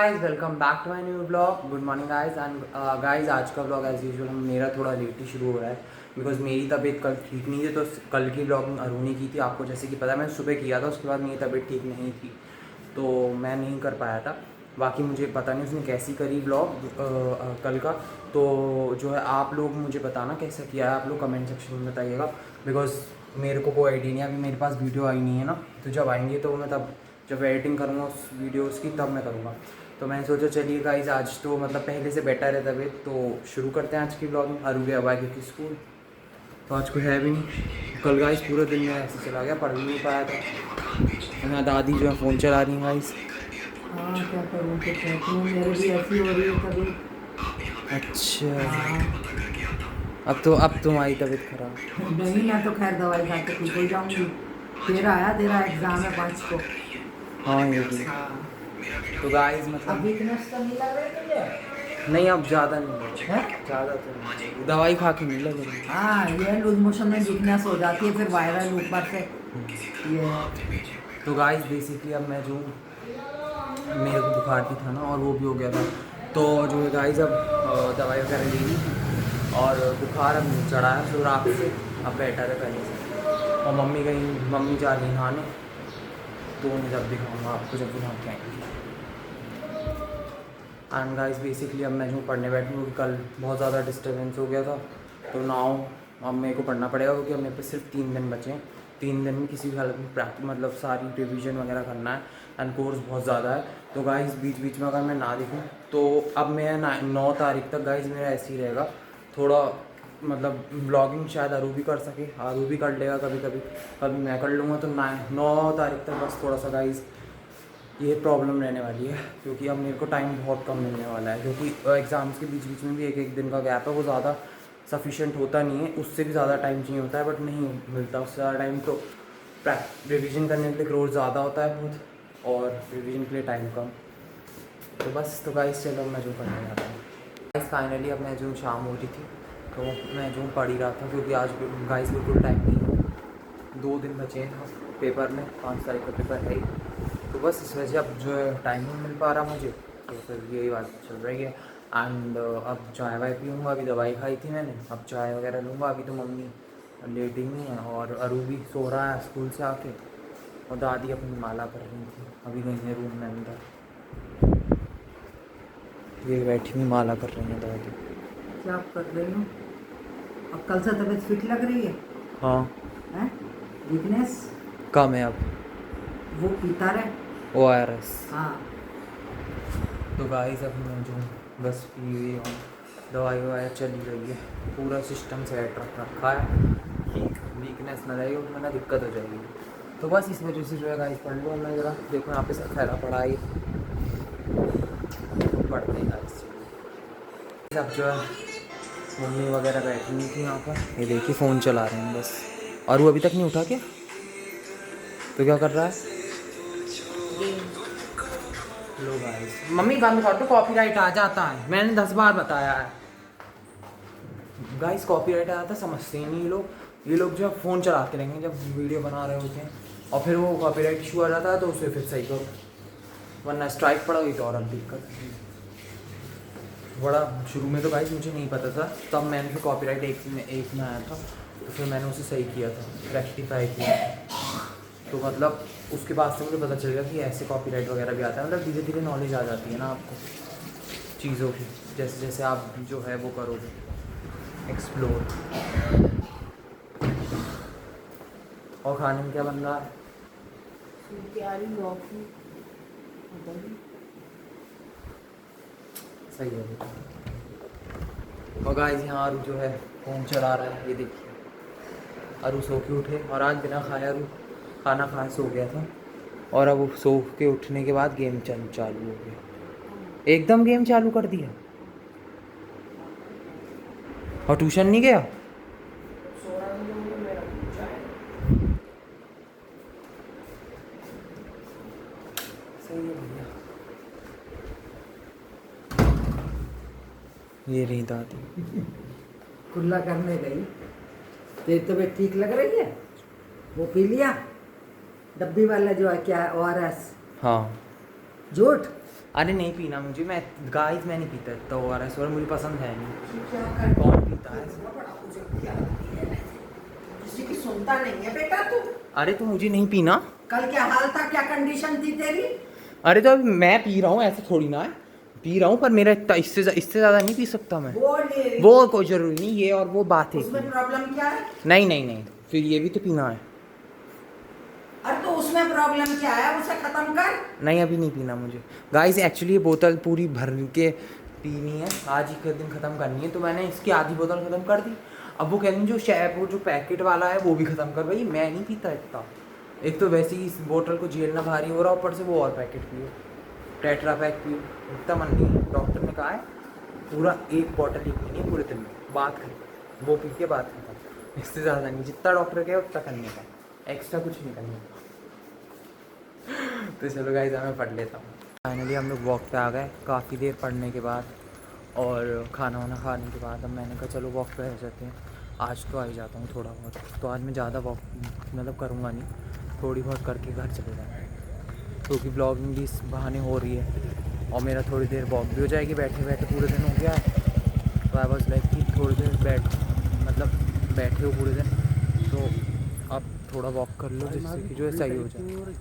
Guys, welcome back to my new blog. Good morning guys. And guys, आज का blog as usual मेरा थोड़ा late ही शुरू हो रहा है बिकॉज मेरी तबीयत कल ठीक नहीं थी। तो कल की ब्लॉगिंग अरुण ने की थी, आपको जैसे कि पता है। मैंने सुबह किया था, उसके बाद मेरी तबीयत ठीक नहीं थी तो मैं नहीं कर पाया था। बाकी मुझे पता नहीं उसने कैसी करी ब्लॉग कल का। तो जो है आप लोग मुझे बताना कैसा किया है, आप लोग कमेंट सेक्शन में बताइएगा बिकॉज मेरे को कोई आइडिया नहीं है। अभी मेरे पास वीडियो आई नहीं है ना, तो जब आएंगे तो मैं तब जब एडिटिंग करूँगा उस वीडियोज़ की तब मैं करूँगा। तो मैंने सोचा चलिए गाइस, आज तो मतलब पहले से बेटर है तबीयत, तो शुरू करते हैं आज की ब्लॉगिंग। अरु गया हुआ है क्योंकि स्कूल, तो आज कोई है भी नहीं। कल गाइस पूरे दिन में ऐसे चला गया, पढ़ भी नहीं पाया था। यहाँ दादी जो है फ़ोन चला रही हैं गाइस। हाँ क्या करूँ, कुछ कहती हूँ, मेरे भी ऐसी हो रही है कभी। अच्छा, हाँ अब तुम्हारी तबीयत खराब। नहीं, मैं तो खैर दवाई खा के ठीक हो जाऊंगी। तेरा एग्जाम है 5 को। हाँ ये भी। हाँ तो गाइस अब मतलब वीकनेस तो नहीं लग रही तुझे? नहीं, अब ज़्यादा नहीं लग रहा। है? ज़्यादा तो नहीं, दवाई खा के नहीं लग रही। हाँ, ये लूज मोशन में वीकनेस हो जाती है, फिर वायरल ऊपर से ये है। तो गाइस बेसिकली अब मैं जो मेरे को बुखार भी था ना और वो भी हो गया था, तो जो है गाइस अब दवाई वगैरह ले ली थी और बुखार अब नहीं चढ़ा है। तो रात से अब बेटर है पहले से। और मम्मी जा रही नहाने, तो उन्हें जब दिखाऊंगा आपको जब नहा के आएंगे। एंड गाइस बेसिकली अब मैं जो पढ़ने बैठूँ क्योंकि कल बहुत ज़्यादा डिस्टर्बेंस हो गया था, तो नाउ अब मेरे को पढ़ना पड़ेगा क्योंकि अब मेरे पे सिर्फ 3 दिन बचे हैं। 3 दिन में किसी भी हालत में प्रैक्टिस मतलब सारी रिवीजन वगैरह करना है एंड कोर्स बहुत ज़्यादा है। तो गाइस बीच बीच में अगर मैं ना देखूँ तो अब मैं 9 तारीख तक गाइस मेरा ऐसे ही रहेगा। थोड़ा मतलब ब्लॉगिंग शायद अरू भी कर सके, अरू भी कर लेगा कभी कभी, कभी मैं कर लूँगा। तो 9 तारीख तक बस थोड़ा सा गाइस ये प्रॉब्लम रहने वाली है क्योंकि अब मेरे को टाइम बहुत कम मिलने वाला है क्योंकि एग्ज़ाम्स के बीच बीच में भी एक एक दिन का गैप है, वो ज़्यादा सफिशिएंट होता नहीं है। उससे भी ज़्यादा टाइम चाहिए होता है बट नहीं मिलता उससे ज़्यादा टाइम। तो रिवीजन करने के लिए रोज़ ज़्यादा होता है बहुत और रिवीजन के लिए टाइम कम। तो बस, तो गाइस चलो मैं जो पढ़ने जाता हूँ। गाइस फाइनली अब मैं जो शाम हो रही थी तो मैं जो पढ़ ही रहा था क्योंकि आज गाइस बिल्कुल टाइम नहीं है। 2 दिन बचे हैं पेपर में, 5 तारीख का पेपर है ही। तो बस इस वजह से अब जो है टाइम नहीं मिल पा रहा मुझे, तो फिर यही बात चल रही है। एंड अब चाय वाय पीऊँगा, अभी दवाई खाई थी मैंने, अब चाय वगैरह लूँगा। अभी तो मम्मी लेटी हुई हैं और अरू भी सो रहा है स्कूल से आके, और दादी अपनी माला कर रही थी, अभी गई है रूम में अंदर। ये बैठी हुई माला कर रही हैं दादी। क्या आप कर रही हो? अब कल से तबीयत फिट लग रही है? हाँ हैं? वीकनेस कम है अब, वो पीता रहे। ORS। हाँ तो गाइस अब मैं जो बस पी हुई और दवाई ववाई चली गई है, पूरा सिस्टम सेट रखा है। वीकनेस ना रहेगी उसमें ना दिक्कत हो जाएगी। तो बस इस वजह से जो है गाइस पढ़ लो। मैं ज़रा देखो यहाँ पे सब फैला पड़ा है, पढ़ते हैं गाइस। सब जो है मम्मी वगैरह बैठी हुई थी यहाँ पर, ये देखिए फ़ोन चला रहे हैं बस। और वो अभी तक नहीं उठा क्या? तो क्या कर रहा है? लो गाइस, मम्मी बंद कर दो, कॉपीराइट आ जाता है, मैंने 10 बार बताया है गाइस। कॉपीराइट आया था, समझते ही नहीं ये लोग। ये लोग जो है फ़ोन चलाते रहेंगे जब वीडियो बना रहे होते हैं और फिर वो कॉपीराइट इशू आ जाता है तो उसे फिर सही करो, वरना स्ट्राइक पड़ा गई तो और अब दिक्कत है बड़ा। शुरू में तो गाइस मुझे नहीं पता था, तब मैंने फिर कॉपीराइट एक में आया था तो फिर मैंने उसे सही किया था, रेक्टिफाई किया। तो मतलब उसके बाद से मुझे पता चल गया कि ऐसे कॉपीराइट वगैरह भी आता है। मतलब धीरे धीरे नॉलेज आ जाती है ना आपको चीज़ों की, जैसे जैसे आप जो है वो करोगे एक्सप्लोर। और खाने में क्या बन रहा है? सही है बेटा। और गाइस यहाँ अरू जो है फ़ोन चला रहा है, ये देखिए। अरू सो के उठे और आज बिना खाया अरू खाना खाए सो गया था, और अब सो के उठने के बाद गेम चालू हो गया, एकदम गेम चालू कर दिया। और ट्यूशन नहीं गया? सही है भैया। ये रही दादी। कुल्ला करने गई। तेरी तबीयत ठीक लग रही है? वो पी लिया डब्बी वाला जो है, क्या ORS? हाँ झूठ। अरे नहीं पीना मुझे, मैं गाइस मैं नहीं पीता इतना ORS और मुझे पसंद है नहीं। कौन पीता है? किसी की सुनता नहीं है बेटा तू। अरे तो मुझे नहीं पीना। कल क्या हाल था, क्या कंडीशन थी तेरी? अरे तो अभी मैं पी रहा हूँ, ऐसे थोड़ी ना है, पी रहा हूँ पर मेरा इतना इससे ज़्यादा नहीं पी सकता मैं। वो कोई ज़रूरी नहीं, ये और वो बात है। उसमें प्रॉब्लम क्या है? नहीं नहीं नहीं, फिर ये भी तो पीना है। अरे तो उसमें प्रॉब्लम क्या है, उसे खत्म कर। नहीं अभी नहीं पीना मुझे गाइस, एक्चुअली ये बोतल पूरी भर के पीनी है, आज ही के दिन ख़त्म करनी है, तो मैंने इसकी आधी बोतल ख़त्म कर दी। अब वो कह रही जो वो जो पैकेट वाला है वो भी ख़त्म कर। भाई मैं नहीं पीता इतना, एक तो वैसे ही इस बोतल को झेलना भारी हो रहा, ऊपर से वो और पैकेट पियो, टेट्रा पैक पियो, इतना मन नहीं है। डॉक्टर ने कहा है पूरा एक बॉटल ही पीनी है पूरे दिन में, बात खत्म, वो पी के बात खत्म, इससे ज़्यादा नहीं, जितना डॉक्टर कहे उतना करने का, एक्स्ट्रा कुछ नहीं करने का। तो चलो गाइस मैं पढ़ लेता हूँ। फाइनली हम लोग वॉक पे आ गए काफ़ी देर पढ़ने के बाद और खाना वाना खाने के बाद। अब मैंने कहा चलो वॉक पे आ जाते हैं, आज तो आ ही जाता हूँ थोड़ा बहुत, तो आज मैं ज़्यादा वॉक मतलब करूँगा नहीं, थोड़ी बहुत करके घर चले जाएंगे, क्योंकि ब्लॉगिंग भी इस बहाने हो रही है और मेरा थोड़ी देर वॉक भी हो जाएगी। बैठे बैठे पूरे दिन हो गया है, तो आई वॉज लाइक कि थोड़ी देर बैठे हो पूरे दिन, तो अब थोड़ा वॉक कर लो जिससे कि जो है सही हो जाए।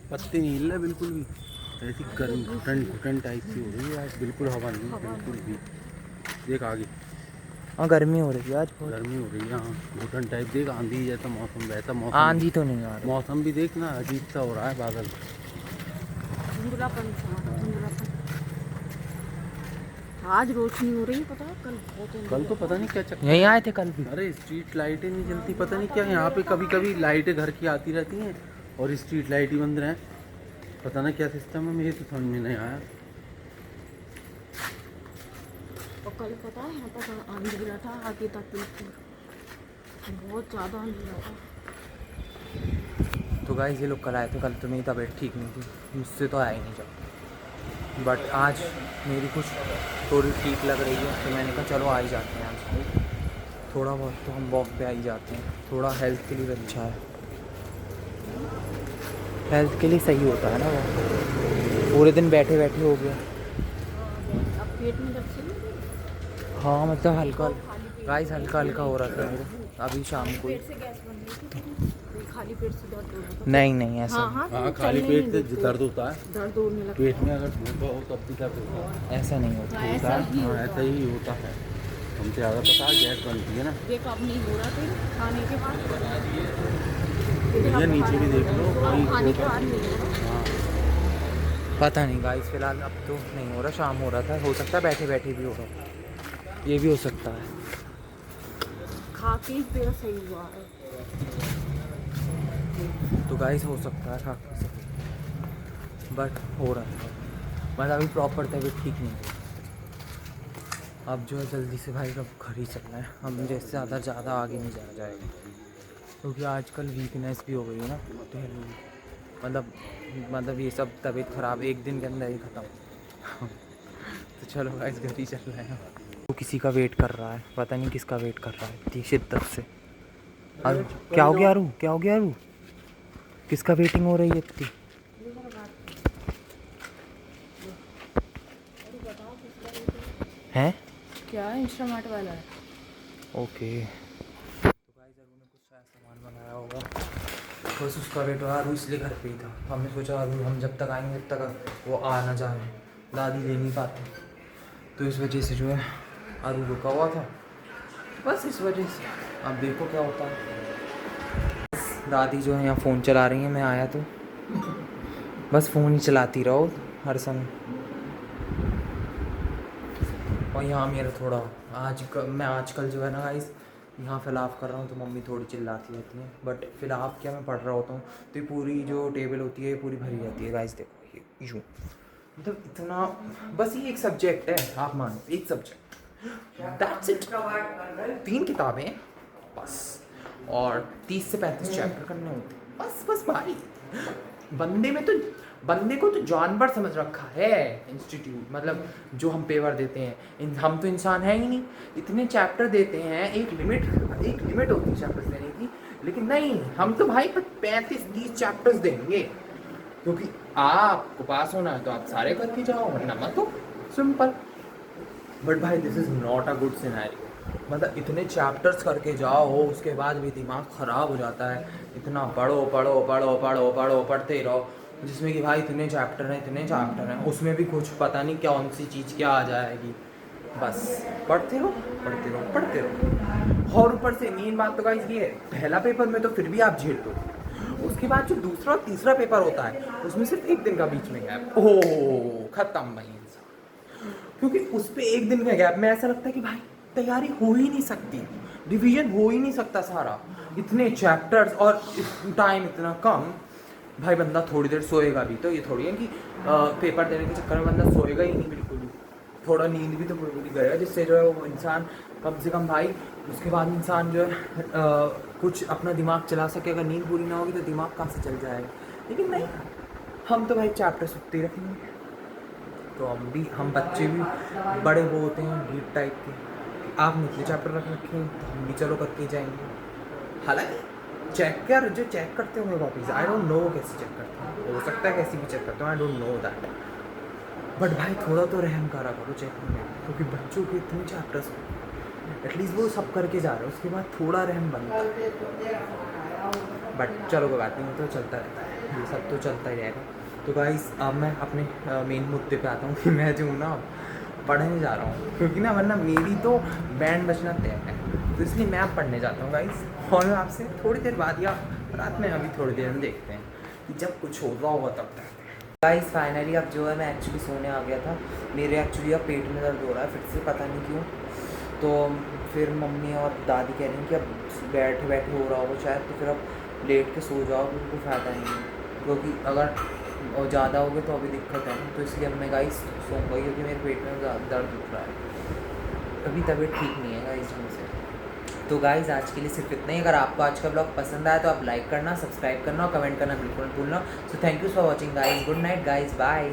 पत्ते नहीं हिल रहे बिल्कुल भी, ऐसी गर्म घुटन घुटन टाइप की हो रही है आज, बिल्कुल हवा नहीं है बिल्कुल भी। देख आगे, हाँ गर्मी हो रही है आज बहुत, गर्मी हो रही है, हाँ घुटन टाइप। देख आंधी जैसा मौसम, वैसा मौसम, आंधी तो नहीं आ रही, मौसम भी देख ना अजीब सा हो रहा है, बादल आज रोशनी हो रही है, पता है कल बहुत कल तो पता नहीं क्या चक्कर। यहीं आए थे कल भी। अरे स्ट्रीट लाइटें नहीं जलती, पता नहीं क्या यहाँ पे, कभी कभी लाइटें घर की आती रहती हैं और स्ट्रीट लाइट ही बंद रहें, पता नहीं क्या सिस्टम है, मुझे तो समझ में नहीं आया। और कल पता है यहाँ पर आंधी गिरा था, आगे तक बिल्कुल बहुत ज़्यादा आंधी गिरा था। तो गाइस ये लोग कल आए थे, कल तो मेरी तबीयत ठीक नहीं थी, मुझसे तो आया ही नहीं जब, बट आज मेरी कुछ थोड़ी ठीक लग रही है, तो मैंने कहा चलो आ ही जाते हैं आज, थोड़ा बहुत तो हम वॉक पे आ ही जाते हैं, थोड़ा हेल्थ के लिए भी अच्छा है, हेल्थ के लिए सही होता है ना वो, पूरे दिन बैठे बैठे हो गया। अब पेट में दर्द नहीं हो रही? हाँ मतलब हल्का गाइस हल्का हल्का हो रहा था मेरा अभी शाम को ही। पेट से गैस बन रही थी, खाली पेट से दर्द हो रहा था। नहीं नहीं ऐसा हाँ हाँ हाँ खाली पेट से दर्द होता है, दर्द होने लगता पेट में अगर भूखा हो तब भी दर्द होता है, ऐसा नहीं होता। है। होता ऐसा है, ही हाँ होता ऐसा है। ही होता है, हमसे ज़्यादा पता है, गैस बनती है ना। देख अब नहीं हो रहा था खाने के बाद, ये नीचे भी देख लो, वही खाने के बाद नहीं हो रहा। हाँ पता नहीं गाइस फिलहाल अब तो नहीं हो रहा, शाम हो रहा था, हो सकता है बैठे बैठे भी हो रहा, ये भी हो सकता है। खा के ही पेट सही हुआ है। तो गाइस हो सकता है खा बट हो रहा है, मतलब अभी प्रॉपर तबीयत ठीक नहीं है। अब जो है जल्दी से भाई अब घर ही चलना है, हम जैसे ज़्यादा आगे नहीं जाया जाएगा, क्योंकि आजकल वीकनेस भी हो गई है ना, तो मतलब ये सब तबीयत ख़राब एक दिन के अंदर ही ख़त्म। तो चलो गाइस घर ही चल रहे हैं। वो किसी का वेट कर रहा है, पता नहीं किसका वेट कर रहा है इतनी शिद्दत से। अरे क्या हो गया अरू, क्या हो गया अरू, किसका वेटिंग हो रही है इतनी? हैं क्या है, इंस्टामार्ट वाला है। ओके तो गाइस अरू ने कुछ शायद सामान मंगाया होगा, बस उसका वेट हो रहा, अरू इसलिए घर पे ही था। हमने सोचा अरू हम जब तक आएंगे तब तक वो आ ना जाए, दादी ले नहीं पाती, तो इस वजह से जो है अरू रुका हुआ था, बस इस वजह से। अब देखो क्या होता है। दादी जो है यहाँ फ़ोन चला रही हैं, मैं आया तो बस फ़ोन ही चलाती रहो हर समय। और यहाँ मेरा थोड़ा मैं आजकल जो है ना गाइस यहाँ फिलाफ कर रहा हूँ, तो मम्मी थोड़ी चिल्लाती रहती हैं, बट फिलाफ क्या मैं पढ़ रहा होता हूँ तो ये पूरी जो टेबल होती है ये पूरी भरी रहती है गाइस। देखो ये यूँ मतलब इतना, बस ये एक सब्जेक्ट है, आप मानो एक सब्जेक्ट, दैट्स इट। 3 किताबें बस और 30 से 35 चैप्टर करने होते हैं, बस भाई। बंदे को तो जानवर समझ रखा है इंस्टीट्यूट, मतलब जो हम पेपर देते हैं, हम तो इंसान है ही नहीं। इतने चैप्टर देते हैं, एक लिमिट होती है चैप्टर्स देने की, लेकिन नहीं, हम तो भाई 35-30 चैप्टर्स देंगे, क्योंकि आपको पास होना है तो आप सारे करके जाओ, वरना मत हो, सिंपल। बट भाई this is not a good scenario. मतलब इतने चैप्टर्स करके जाओ, उसके बाद भी दिमाग ख़राब हो जाता है। इतना पढ़ो पढ़ो पढ़ो पढ़ो पढ़ो पढ़ते रहो, जिसमें कि भाई इतने चैप्टर हैं, उसमें भी कुछ पता नहीं कौन सी चीज़ क्या आ जाएगी। बस पढ़ते रहो पढ़ते रहो पढ़ते रहो। और ऊपर से मेन बात तो गाइस ये है, पहला पेपर में तो फिर भी आप झेल लो, उसके बाद जो दूसरा और तीसरा पेपर होता है उसमें सिर्फ एक दिन का बीच में गैप, ओह खत्म भाई इंसान। क्योंकि उस पर एक दिन के गैप में ऐसा लगता है कि भाई तैयारी हो ही नहीं सकती, रिवीजन हो ही नहीं सकता सारा, इतने चैप्टर्स और टाइम इतना कम। भाई बंदा थोड़ी देर सोएगा भी तो, ये थोड़ी है कि पेपर देने के चक्कर में बंदा सोएगा ही नहीं बिल्कुल भी, थोड़ा नींद भी तो पूरी करेगा, जिससे जो है वो इंसान कम से कम भाई उसके बाद इंसान जो है कुछ अपना दिमाग चला सके। अगर नींद पूरी ना होगी तो दिमाग कहाँ से चल जाएगा। लेकिन नहीं, हम तो भाई चैप्टर सुनते ही रखेंगे। तो हम बच्चे भी बड़े वो होते हैं डीप टाइप के, आप निचले चैप्टर रख रखें तो हम भी चलो करके जाएंगे। हालांकि जो चेक करते होंगे कॉपीज, आई डोंट नो कैसे चेक करते हैं, हो सकता है कैसी भी चेक करते हो, I don't know that. But भाई थोड़ा तो रहम करा करो चेक करने में, क्योंकि बच्चों के इतने चैप्टर्स एटलीस्ट वो सब करके जा रहे हैं, उसके बाद थोड़ा रहम बनता है। बट चलो कोई बात नहीं, तो चलता रहता है, ये सब तो चलता ही रहेगा। तो गाइस अब मैं अपने मेन मुद्दे पे आता हूँ कि मैं जो हूँ ना पढ़ने जा रहा हूँ, क्योंकि ना वरना मेरी तो बैंड बजना तय है, तो इसलिए मैं अब पढ़ने जाता हूँ गाइस। और मैं आपसे थोड़ी देर बाद या रात में अभी थोड़ी देर में देखते हैं कि जब कुछ होगा होगा तब तक। गाइस फाइनली अब जो है मैं एक्चुअली सोने आ गया था। मेरे एक्चुअली अब पेट में दर्द हो रहा है फिर से, पता नहीं क्यों। तो फिर मम्मी और दादी कह रही हैं कि अब बैठे बैठे हो रहा होगा शायद, तो फिर अब लेट के सो जाओ, कोई फ़ायदा नहीं है, क्योंकि अगर और ज़्यादा हो गए तो अभी दिक्कत है। तो इसलिए अब मैं गाइस सोऊंगा, क्योंकि मेरे पेट में दर्द उठ रहा है, अभी तबीयत ठीक नहीं है गाइस ढंग से। तो गाइस आज के लिए सिर्फ इतना ही। अगर आपको आज का ब्लॉग पसंद आया तो आप लाइक करना, सब्सक्राइब करना और कमेंट करना बिल्कुल मत भूलना। So thank you for watching guys, good night guys, bye.